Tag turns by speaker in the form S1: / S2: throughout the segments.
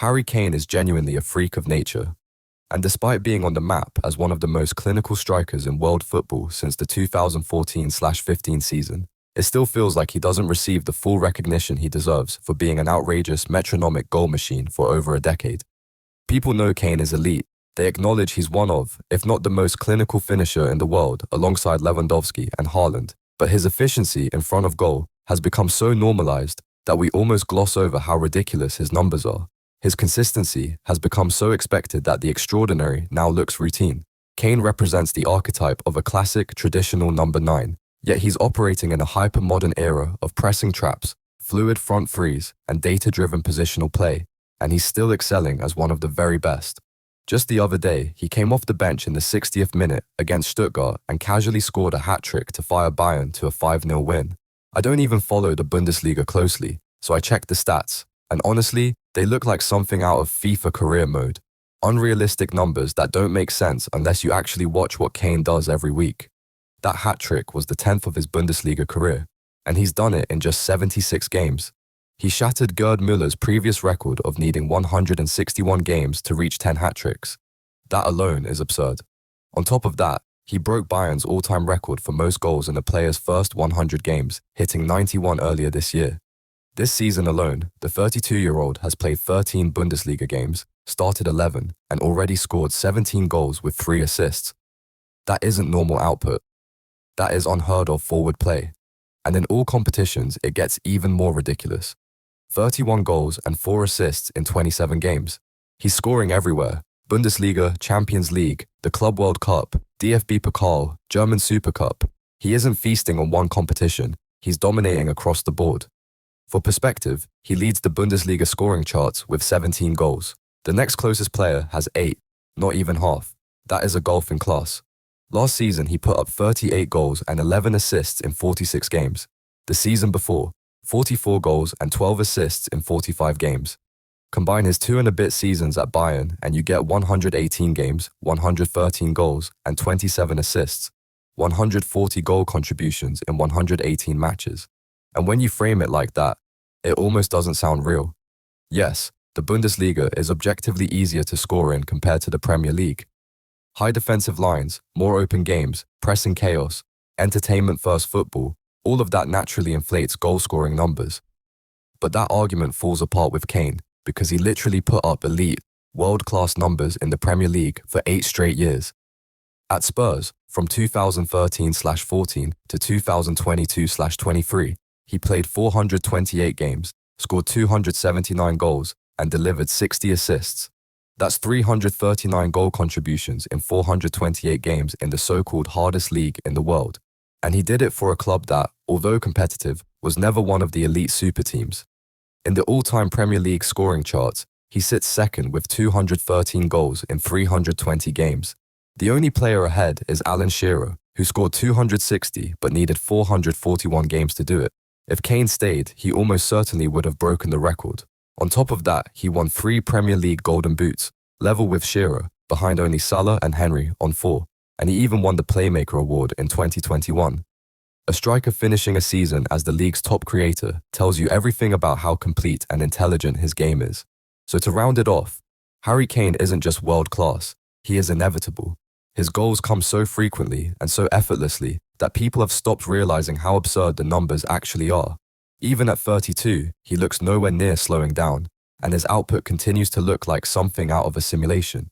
S1: Harry Kane is genuinely a freak of nature. And despite being on the map as one of the most clinical strikers in world football since the 2014/15 season, it still feels like he doesn't receive the full recognition he deserves for being an outrageous metronomic goal machine for over a decade. People know Kane is elite. They acknowledge he's one of, if not the most clinical finisher in the world alongside Lewandowski and Haaland, but his efficiency in front of goal has become so normalized that we almost gloss over how ridiculous his numbers are. His consistency has become so expected that the extraordinary now looks routine. Kane represents the archetype of a classic, traditional number 9, yet he's operating in a hyper-modern era of pressing traps, fluid front threes, and data-driven positional play, and he's still excelling as one of the very best. Just the other day, he came off the bench in the 60th minute against Stuttgart and casually scored a hat-trick to fire Bayern to a 5-0 win. I don't even follow the Bundesliga closely, so I checked the stats, and honestly, they look like something out of FIFA career mode. Unrealistic numbers that don't make sense unless you actually watch what Kane does every week. That hat-trick was the 10th of his Bundesliga career, and he's done it in just 76 games. He shattered Gerd Müller's previous record of needing 161 games to reach 10 hat-tricks. That alone is absurd. On top of that, he broke Bayern's all-time record for most goals in a player's first 100 games, hitting 91 earlier this year. This season alone, the 32-year-old has played 13 Bundesliga games, started 11, and already scored 17 goals with 3 assists. That isn't normal output. That is unheard of forward play. And in all competitions, it gets even more ridiculous. 31 goals and 4 assists in 27 games. He's scoring everywhere. Bundesliga, Champions League, the Club World Cup, DFB Pokal, German Super Cup. He isn't feasting on one competition. He's dominating across the board. For perspective, he leads the Bundesliga scoring charts with 17 goals. The next closest player has 8, not even half. That is a golf in class. Last season, he put up 38 goals and 11 assists in 46 games. The season before, 44 goals and 12 assists in 45 games. Combine his 2 and a bit seasons at Bayern and you get 118 games, 113 goals and 27 assists, 140 goal contributions in 118 matches. And when you frame it like that, it almost doesn't sound real. Yes, the Bundesliga is objectively easier to score in compared to the Premier League. High defensive lines, more open games, pressing chaos, entertainment-first football, all of that naturally inflates goal-scoring numbers. But that argument falls apart with Kane because he literally put up elite, world-class numbers in the Premier League for 8 straight years. At Spurs, from 2013/14 to 2022/23, he played 428 games, scored 279 goals, and delivered 60 assists. That's 339 goal contributions in 428 games in the so-called hardest league in the world. And he did it for a club that, although competitive, was never one of the elite super teams. In the all-time Premier League scoring charts, he sits second with 213 goals in 320 games. The only player ahead is Alan Shearer, who scored 260 but needed 441 games to do it. If Kane stayed, he almost certainly would have broken the record. On top of that, he won 3 Premier League Golden Boots, level with Shearer, behind only Salah and Henry on 4, and he even won the Playmaker Award in 2021. A striker finishing a season as the league's top creator tells you everything about how complete and intelligent his game is. So to round it off, Harry Kane isn't just world-class, he is inevitable. His goals come so frequently and so effortlessly that people have stopped realizing how absurd the numbers actually are. Even at 32, he looks nowhere near slowing down, and his output continues to look like something out of a simulation.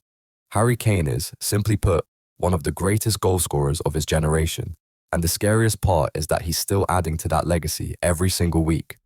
S1: Harry Kane is, simply put, one of the greatest goal scorers of his generation, and the scariest part is that he's still adding to that legacy every single week.